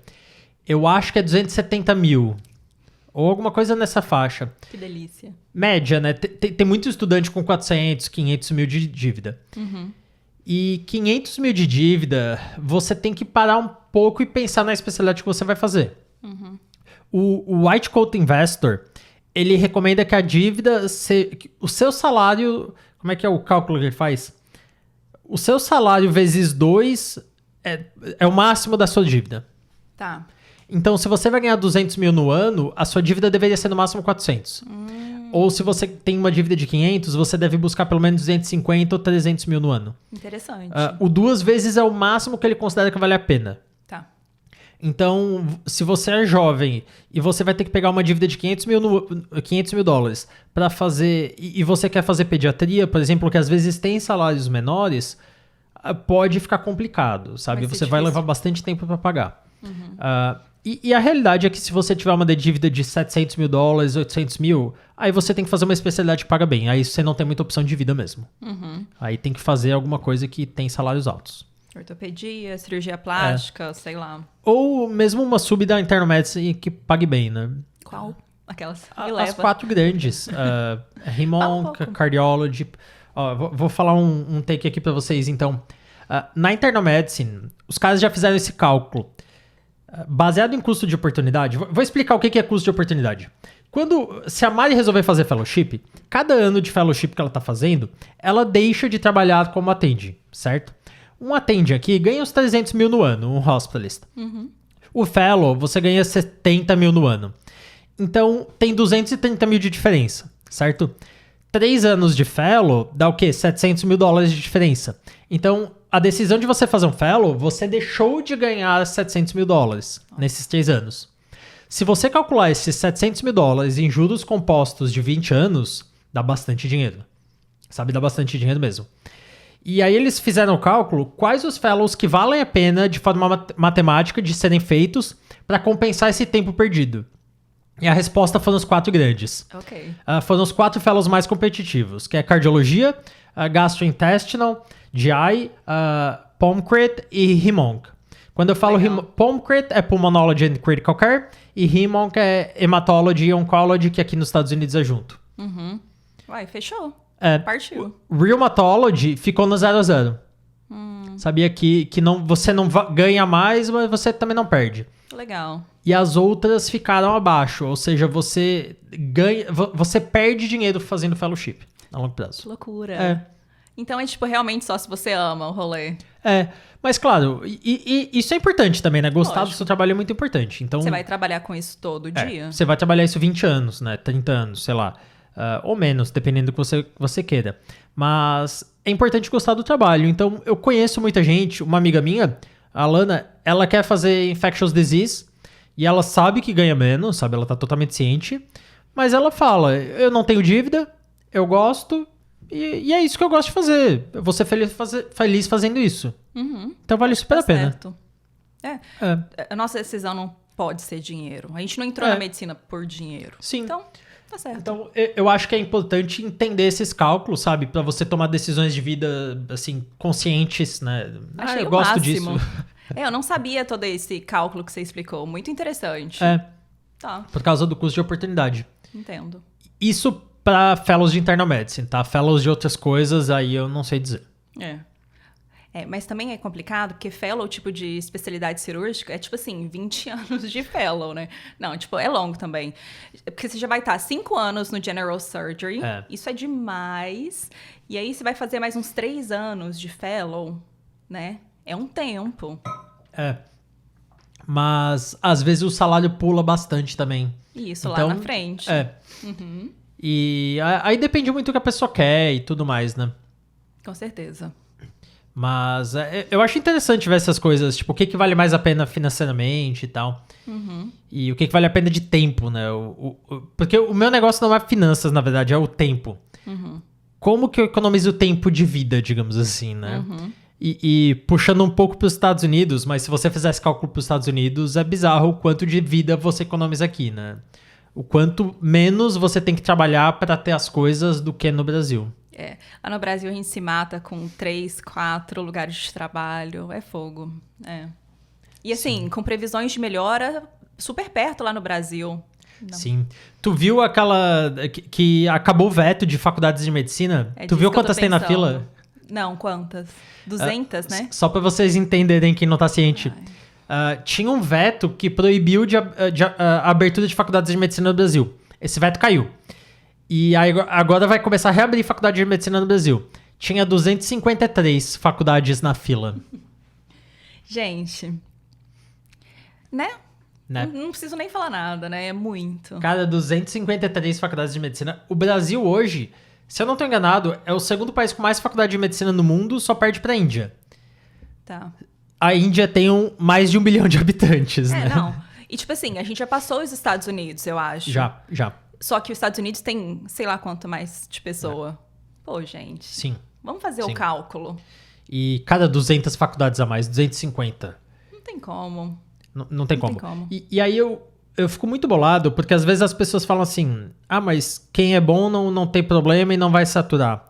[SPEAKER 1] eu acho que é 270 mil. Ou alguma coisa nessa faixa.
[SPEAKER 2] Que delícia.
[SPEAKER 1] Média, né? Tem muito estudante com 400, 500 mil de dívida. E 500 mil de dívida, você tem que parar um pouco e pensar na especialidade que você vai fazer. O White Coat Investor, ele recomenda que a dívida... o seu salário... Como é que é o cálculo que ele faz? O seu salário vezes 2... É o máximo da sua dívida.
[SPEAKER 2] Tá.
[SPEAKER 1] Então, se você vai ganhar 200 mil no ano, a sua dívida deveria ser no máximo 400. Ou se você tem uma dívida de 500, você deve buscar pelo menos 250 ou 300 mil no ano.
[SPEAKER 2] Interessante.
[SPEAKER 1] O 2 vezes é o máximo que ele considera que vale a pena.
[SPEAKER 2] Tá.
[SPEAKER 1] Então, se você é jovem e você vai ter que pegar uma dívida de $500 mil para fazer... E você quer fazer pediatria, por exemplo, que às vezes tem salários menores... pode ficar complicado, sabe? Você vai levar bastante tempo para pagar. E a realidade é que se você tiver uma dívida de $700 mil, 800 mil, aí você tem que fazer uma especialidade que paga bem. Aí você não tem muita opção de vida mesmo. Aí tem que fazer alguma coisa que tem salários altos.
[SPEAKER 2] Ortopedia, cirurgia plástica, sei lá.
[SPEAKER 1] Ou mesmo uma sub da Internal Medicine que pague bem, né?
[SPEAKER 2] Qual? Aquelas.
[SPEAKER 1] As 4 grandes. Hem-Onc, Cardiology. Vou falar um take aqui pra vocês, então. Na Internal Medicine, os caras já fizeram esse cálculo. Baseado em custo de oportunidade, vou explicar o que é custo de oportunidade. Se a Mari resolver fazer fellowship, cada ano de fellowship que ela tá fazendo, ela deixa de trabalhar como attending, certo? Um attending aqui ganha uns 300 mil no ano, um hospitalist. O fellow, você ganha 70 mil no ano. Então, tem 230 mil de diferença, certo? 3 anos de fellow dá o quê? 700 mil dólares de diferença. Então, a decisão de você fazer um fellow, você deixou de ganhar 700 mil dólares nesses 3 anos. Se você calcular esses 700 mil dólares em juros compostos de 20 anos, dá bastante dinheiro. Sabe, dá bastante dinheiro mesmo. E aí eles fizeram o cálculo, quais os fellows que valem a pena de forma matemática de serem feitos para compensar esse tempo perdido. E a resposta foram os 4 grandes.
[SPEAKER 2] Ok.
[SPEAKER 1] Foram os 4 fellows mais competitivos, que é cardiologia, gastrointestinal, GI, POMCRIT e Hem-Onc. Quando eu falo POMCRIT é Pulmonology and Critical Care e Hem-Onc é Hematology e Oncology, que aqui nos Estados Unidos é junto.
[SPEAKER 2] Uai, fechou. Partiu.
[SPEAKER 1] Rheumatology ficou no 0-0. Sabia que você não ganha mais, mas você também não perde.
[SPEAKER 2] Legal.
[SPEAKER 1] E as outras ficaram abaixo, ou seja, você perde dinheiro fazendo fellowship a longo prazo.
[SPEAKER 2] Que loucura. Então é tipo realmente só se você ama o rolê.
[SPEAKER 1] Mas claro, e isso é importante também, né? Gostar do seu trabalho é muito importante. Então,
[SPEAKER 2] você vai trabalhar com isso todo dia.
[SPEAKER 1] Você vai trabalhar isso 20 anos, né? 30 anos, sei lá. Ou menos, dependendo do que você queira. Mas é importante gostar do trabalho. Então, eu conheço muita gente, uma amiga minha, a Alana, ela quer fazer infectious disease e ela sabe que ganha menos, sabe? Ela tá totalmente ciente. Mas ela fala, eu não tenho dívida, eu gosto e é isso que eu gosto de fazer. Eu vou ser feliz fazendo isso. Então vale super a pena.
[SPEAKER 2] Certo. A nossa decisão não pode ser dinheiro. A gente não entrou na medicina por dinheiro.
[SPEAKER 1] Sim.
[SPEAKER 2] Então, tá certo.
[SPEAKER 1] Então, eu acho que é importante entender esses cálculos, sabe? Pra você tomar decisões de vida, assim, conscientes, né?
[SPEAKER 2] Achei
[SPEAKER 1] eu gosto
[SPEAKER 2] máximo.
[SPEAKER 1] disso.
[SPEAKER 2] Eu não sabia todo esse cálculo que você explicou. Muito interessante. Tá.
[SPEAKER 1] Por causa do custo de oportunidade.
[SPEAKER 2] Entendo.
[SPEAKER 1] Isso pra fellows de internal medicine, tá? Fellows de outras coisas, aí eu não sei dizer.
[SPEAKER 2] Mas também é complicado, porque fellow, tipo de especialidade cirúrgica, é tipo assim, 20 anos de fellow, né? Não, tipo, é longo também. Porque você já vai estar 5 anos no general surgery, isso é demais. E aí você vai fazer mais uns 3 anos de fellow, né? É um tempo.
[SPEAKER 1] Mas, às vezes, o salário pula bastante também.
[SPEAKER 2] Isso, então, lá na frente.
[SPEAKER 1] E aí depende muito do que a pessoa quer e tudo mais, né?
[SPEAKER 2] Com certeza.
[SPEAKER 1] Mas eu acho interessante ver essas coisas, tipo, o que vale mais a pena financeiramente e tal. E o que vale a pena de tempo, né? Porque o meu negócio não é finanças, na verdade, é o tempo. Como que eu economizo o tempo de vida, digamos assim, né? E puxando um pouco para os Estados Unidos, mas se você fizer esse cálculo para os Estados Unidos, é bizarro o quanto de vida você economiza aqui, né? O quanto menos você tem que trabalhar para ter as coisas do que no Brasil.
[SPEAKER 2] Lá no Brasil a gente se mata com 3, 4 lugares de trabalho. É fogo. E assim, com previsões de melhora super perto lá no Brasil. Não.
[SPEAKER 1] Sim. Tu viu aquela... que acabou o veto de faculdades de medicina? Tu viu quantas tem na fila?
[SPEAKER 2] Não, quantas? 200, né?
[SPEAKER 1] Só pra vocês entenderem quem não tá ciente. Tinha um veto que proibiu a abertura de faculdades de medicina no Brasil. Esse veto caiu. E aí, agora vai começar a reabrir faculdade de medicina no Brasil. Tinha 253 faculdades na fila.
[SPEAKER 2] Gente, né? Não preciso nem falar nada, né? É muito.
[SPEAKER 1] Cara, 253 faculdades de medicina. O Brasil hoje, se eu não tô enganado, é o segundo país com mais faculdade de medicina no mundo, só perde pra Índia.
[SPEAKER 2] Tá.
[SPEAKER 1] A Índia tem mais de 1 bilhão de habitantes, né?
[SPEAKER 2] Não. E tipo assim, a gente já passou os Estados Unidos, eu acho.
[SPEAKER 1] Já.
[SPEAKER 2] Só que os Estados Unidos tem, sei lá quanto mais de pessoa. Pô, gente.
[SPEAKER 1] Sim.
[SPEAKER 2] Vamos fazer o cálculo.
[SPEAKER 1] E cada 200 faculdades a mais, 250.
[SPEAKER 2] Não tem como.
[SPEAKER 1] Não tem como. E aí eu fico muito bolado, porque às vezes as pessoas falam assim, mas quem é bom não tem problema e não vai saturar.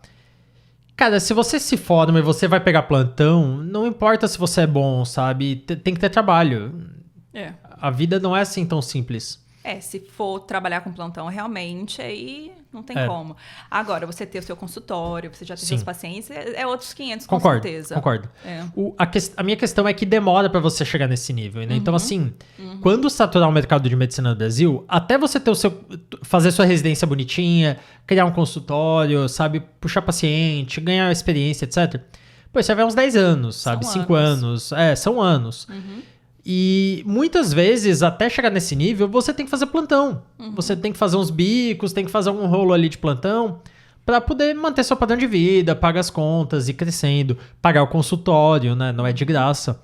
[SPEAKER 1] Cara, se você se forma e você vai pegar plantão, não importa se você é bom, sabe? Tem que ter trabalho.
[SPEAKER 2] É.
[SPEAKER 1] A vida não é assim tão simples.
[SPEAKER 2] Se for trabalhar com plantão, realmente, aí não tem
[SPEAKER 1] É.
[SPEAKER 2] como. Agora, você ter o seu consultório, você já ter
[SPEAKER 1] Sim.
[SPEAKER 2] seus pacientes, é outros 500,
[SPEAKER 1] Concordo,
[SPEAKER 2] com certeza.
[SPEAKER 1] concordo.
[SPEAKER 2] É.
[SPEAKER 1] A minha questão é que demora pra você chegar nesse nível, né? Então, assim, quando saturar o mercado de medicina no Brasil, até você ter fazer sua residência bonitinha, criar um consultório, sabe? Puxar paciente, ganhar experiência, etc. Pô, isso vai uns 10 anos, sabe?
[SPEAKER 2] São
[SPEAKER 1] 5 anos. São anos. E muitas vezes, até chegar nesse nível, você tem que fazer plantão. Você tem que fazer uns bicos, tem que fazer algum rolo ali de plantão para poder manter seu padrão de vida, pagar as contas, ir crescendo, pagar o consultório, né? Não é de graça.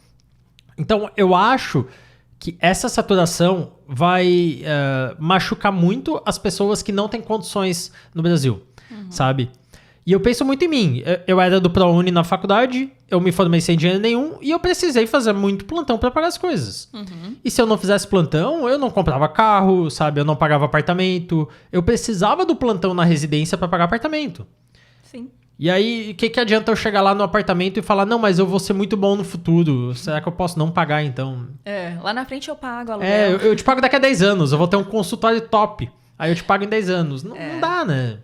[SPEAKER 1] Então, eu acho que essa saturação vai machucar muito as pessoas que não têm condições no Brasil, sabe? E eu penso muito em mim. Eu era do ProUni na faculdade, eu me formei sem dinheiro nenhum e eu precisei fazer muito plantão para pagar as coisas. E se eu não fizesse plantão, eu não comprava carro, sabe? Eu não pagava apartamento. Eu precisava do plantão na residência para pagar apartamento.
[SPEAKER 2] Sim.
[SPEAKER 1] E aí, o que adianta eu chegar lá no apartamento e falar, não, mas eu vou ser muito bom no futuro. Será que eu posso não pagar, então?
[SPEAKER 2] Lá na frente eu pago aluguel.
[SPEAKER 1] Eu te pago daqui a 10 anos, eu vou ter um consultório top. Aí eu te pago em 10 anos. Não dá, né?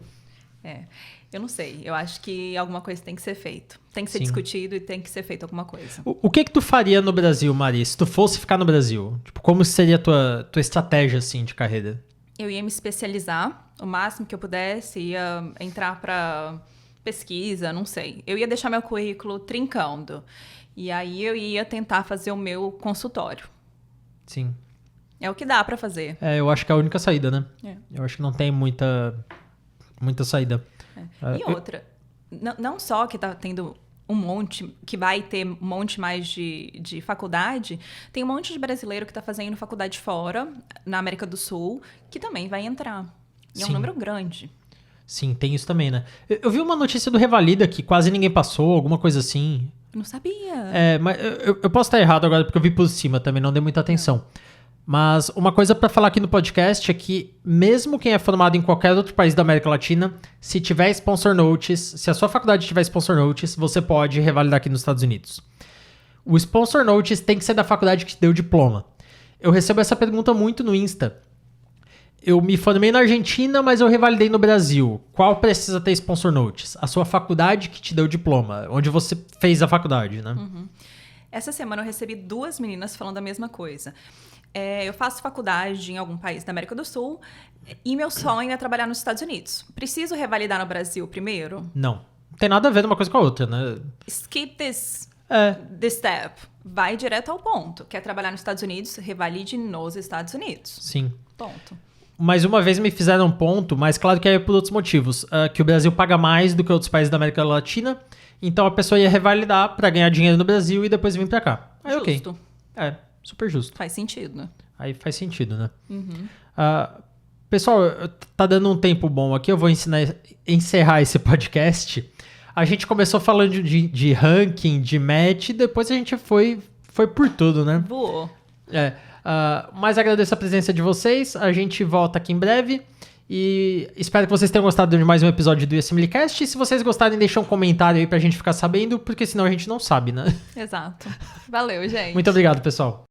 [SPEAKER 2] Eu não sei. Eu acho que alguma coisa tem que ser feito. Tem que ser
[SPEAKER 1] Sim.
[SPEAKER 2] discutido e tem que ser feito alguma coisa.
[SPEAKER 1] O que tu faria no Brasil, Mari, se tu fosse ficar no Brasil? Tipo, como seria a tua estratégia, assim, de carreira?
[SPEAKER 2] Eu ia me especializar o máximo que eu pudesse, ia entrar para pesquisa, não sei. Eu ia deixar meu currículo trincando. E aí eu ia tentar fazer o meu consultório.
[SPEAKER 1] Sim.
[SPEAKER 2] É o que dá para fazer.
[SPEAKER 1] Eu acho que é a única saída, né?
[SPEAKER 2] É.
[SPEAKER 1] Eu acho que não tem muita saída.
[SPEAKER 2] E outra, não só que tá tendo um monte, que vai ter um monte mais de faculdade, tem um monte de brasileiro que tá fazendo faculdade fora, na América do Sul, que também vai entrar. E é um
[SPEAKER 1] Sim.
[SPEAKER 2] número grande.
[SPEAKER 1] Sim, tem isso também, né? Eu vi uma notícia do Revalida que quase ninguém passou, alguma coisa assim.
[SPEAKER 2] Eu não sabia.
[SPEAKER 1] Mas eu posso estar errado agora porque eu vi por cima também, não dei muita atenção. Mas uma coisa pra falar aqui no podcast é que mesmo quem é formado em qualquer outro país da América Latina, se tiver sponsor notice, se a sua faculdade tiver sponsor notice, você pode revalidar aqui nos Estados Unidos. O sponsor notice tem que ser da faculdade que te deu o diploma. Eu recebo essa pergunta muito no Insta. Eu me formei na Argentina, mas eu revalidei no Brasil. Qual precisa ter sponsor notice? A sua faculdade que te deu o diploma, onde você fez a faculdade, né?
[SPEAKER 2] Essa semana eu recebi 2 meninas falando a mesma coisa. Eu faço faculdade em algum país da América do Sul e meu sonho é trabalhar nos Estados Unidos. Preciso revalidar no Brasil primeiro?
[SPEAKER 1] Não. Não tem nada a ver uma coisa com a outra, né?
[SPEAKER 2] Skip this step. Vai direto ao ponto. Quer trabalhar nos Estados Unidos? Revalide nos Estados Unidos.
[SPEAKER 1] Sim.
[SPEAKER 2] Ponto.
[SPEAKER 1] Mais uma vez me fizeram um ponto, mas claro que é por outros motivos. Que o Brasil paga mais do que outros países da América Latina, então a pessoa ia revalidar pra ganhar dinheiro no Brasil e depois vir pra cá. Aí,
[SPEAKER 2] Justo.
[SPEAKER 1] ok. Super justo.
[SPEAKER 2] Faz sentido, né?
[SPEAKER 1] Aí faz sentido, né? Pessoal, tá dando um tempo bom aqui, eu vou encerrar esse podcast. A gente começou falando de ranking, de match, e depois a gente foi por tudo, né?
[SPEAKER 2] Voou.
[SPEAKER 1] Mas agradeço a presença de vocês, a gente volta aqui em breve. E espero que vocês tenham gostado de mais um episódio do USMLcast. E se vocês gostarem, deixa um comentário aí pra gente ficar sabendo, porque senão a gente não sabe, né?
[SPEAKER 2] Exato. Valeu, gente.
[SPEAKER 1] Muito obrigado, pessoal.